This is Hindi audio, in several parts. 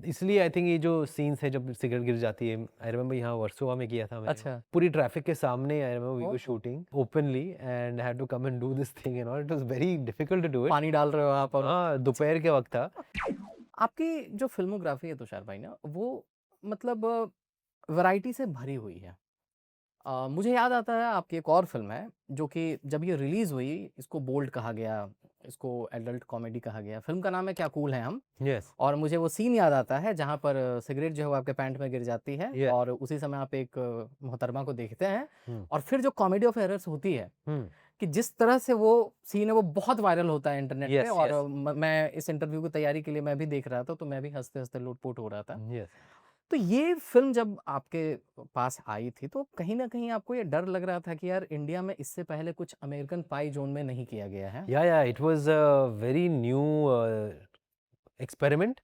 इसलिए आई थिंक ये जो सीन्स है जब सिगरेट गिर जाती है, आई रिमेम्बर यहाँ वर्सोवा में किया था मैंने। अच्छा। पूरी ट्रैफिक के सामने I remember we were oh! Shooting openly and I had to come and do this thing and all. It was very difficult to do it. पानी डाल रहे हो आप और हाँ, दोपहर के वक्त था। आपकी जो फ़िल्मोग्राफ़ी है तुषार भाई ना, वो मतलब वैराइटी से भरी हुई है। मुझे याद आता है आपकी एक और फ़िल्म है, जो कि जब ये रिलीज़ हुई, इसको बोल्ड कहा गया, इसको एडल्ट कॉमेडी कहा गया। फ़िल्म का नाम है क्या कूल हैं हम। यस, और मुझे वो सीन याद आता है जहाँ पर सिगरेट जो है वो आपके पैंट में गिर जाती है या और उसी समय आप एक मोहतरमा को देखते हैं हुँ, और फिर जो कॉमेडी ऑफ एरर्स होती है हुँ, कि जिस तरह से वो सीन है वो बहुत वायरल होता है इंटरनेट पे यस, और यस, मैं इस इंटरव्यू की तैयारी के लिए मैं भी देख रहा था तो मैं भी हँसते-हँसते लोटपोट हो रहा था। यस। तो ये फ़िल्म जब आपके पास आई थी तो कहीं न कहीं आपको ये डर लग रहा था कि यार इंडिया में इससे पहले कुछ अमेरिकन पाई ज़ोन में नहीं किया गया है? या it was a very new experiment.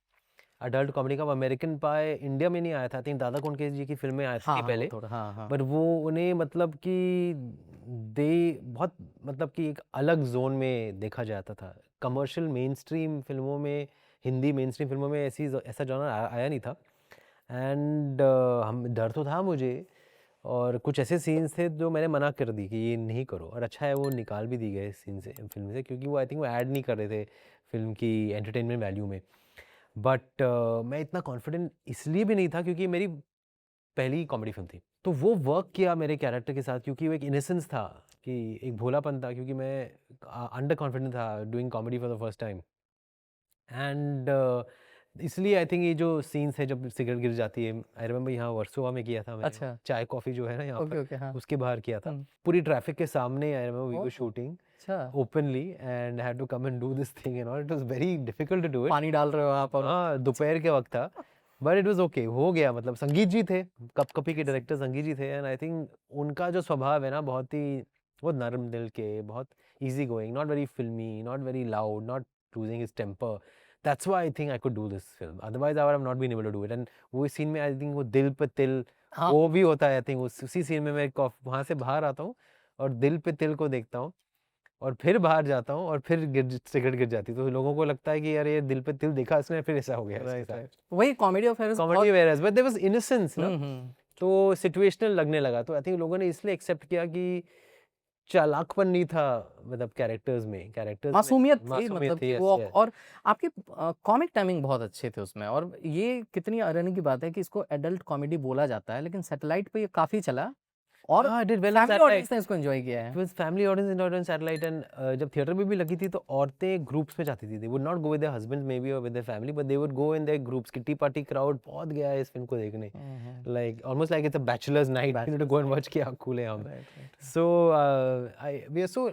Adult comedy का अमेरिकन पाई इंडिया में नहीं आया था। आई थिंक दादा कोंडके जी की फ़िल्में आती हाँ, थी हाँ, वो पहले। थोड़ा हाँ, हाँ। बट वो उन्हें मतलब कि दे बहुत मतलब कि एक अलग ज़ोन में देखा जाता था। कमर्शियल मेनस्ट्रीम फ़िल्मों में, हिंदी मेनस्ट्रीम फ़िल्मों में ऐसा जॉनर आया नहीं था। एंड हम डर तो था मुझे और कुछ ऐसे सीन्स थे जो मैंने मना कर दी कि ये नहीं करो, और अच्छा है वो निकाल भी दी गए सीन से फ़िल्म से, क्योंकि वो आई थिंक वो ऐड नहीं कर रहे थे फ़िल्म की एंटरटेनमेंट वैल्यू में। बट मैं इतना कॉन्फिडेंट इसलिए भी नहीं था क्योंकि मेरी पहली कॉमेडी फ़िल्म थी। तो वो वर्क किया मेरे कैरेक्टर के साथ क्योंकि वो एक इनोसेंस था, कि एक भोलापन था, क्योंकि मैं अंडर कॉन्फिडेंट था doing comedy for the first time. And इसलिए आई थिंक ये जो सीन्स है जब सिगरेट गिर जाती है, आई रिमेम्बर यहाँ वर्सोवा में किया था मैंने। अच्छा। चाय कॉफ़ी जो है ना यहाँ ओके, पर, ओके, हाँ। उसके बाहर किया था। हुँ। पूरी ट्रैफिक के सामने I remember we were oh! Shooting अच्छा। Openly and I had to come and do this thing and all. It was very difficult to do it. पानी डाल रहे हो आप और हाँ, दोपहर के वक़्त था, बट इट वाज़ ओके, हो गया। मतलब संगीत जी थे, कप कपी के कैसे? डायरेक्टर संगीत जी थे, एंड आई थिंक उनका जो स्वभाव है ना बहुत नर्म दिल के, बहुत easy going, not very filmy, not very loud, not losing his temper. That's why I think I could do this film, otherwise I would have not been able to do it. And वो सीन में आई थिंक वो दिल पे तिल, हाँ, वो भी होता है। आई थिंक उसी सीन में मैं वहाँ से बाहर आता हूँ और दिल पे तिल को देखता हूँ और फिर बाहर जाता हूँ और फिर सिगरेट गिर जाती है। तो लोगों को लगता है कि यार ये दिल पे तिल देखा इसने, फिर ऐसा हो गया इसके राइट, साथ। राइट। वही कॉमेडी ऑफ एरर्स कॉमेडी बहुत whereas but there was innocence ना, हुँ, हुँ। तो सिचुएशनल लगने लगा। तो आई थिंक लोगों ने इसलिए एक्सेप्ट किया कि चालाकपन नहीं था, मतलब कैरेक्टर्स में मासूमियत थी मासूमियत मतलब थी। कि यस, वो यस। और आपके कॉमिक टाइमिंग बहुत अच्छे थे उसमें और ये कितनी आयरनी की बात है कि इसको एडल्ट कॉमेडी बोला जाता है, लेकिन सैटेलाइट पे ये काफ़ी चला और हाँ, did well on family satellite. Audience ने इसको एन्जॉय किया इट है। Was family audience in audience satellite. And जब थिएटर में भी लगी थी तो औरतें ग्रुप्स में जाती थी। They would not go with their husbands maybe और with their family, but they would go in their groups. Kitty party crowd बहुत गया है इस फ़िल्म को देखने। हुँ, हुँ। Like almost like it's a bachelors night to bachelors go and night watch क्या कूल है हम। Right, right, right. So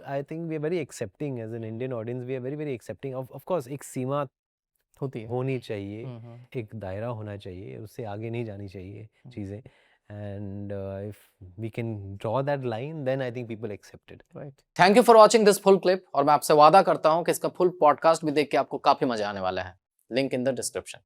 I think we are very accepting as an Indian audience. We are very accepting of course एक सीमा होती है। होनी चाहिए, हुँ, हुँ, एक दायरा होना चाहिए, उससे आगे नहीं जानी चाहिए हुँ। चीज़ें। And if we can draw that line then I think people accept it. Right. Thank you for watching this full clip और मैं आपसे वादा करता हूँ कि इसका फुल पॉडकास्ट भी देख के आपको काफ़ी मज़ा आने वाला है। Link in the description.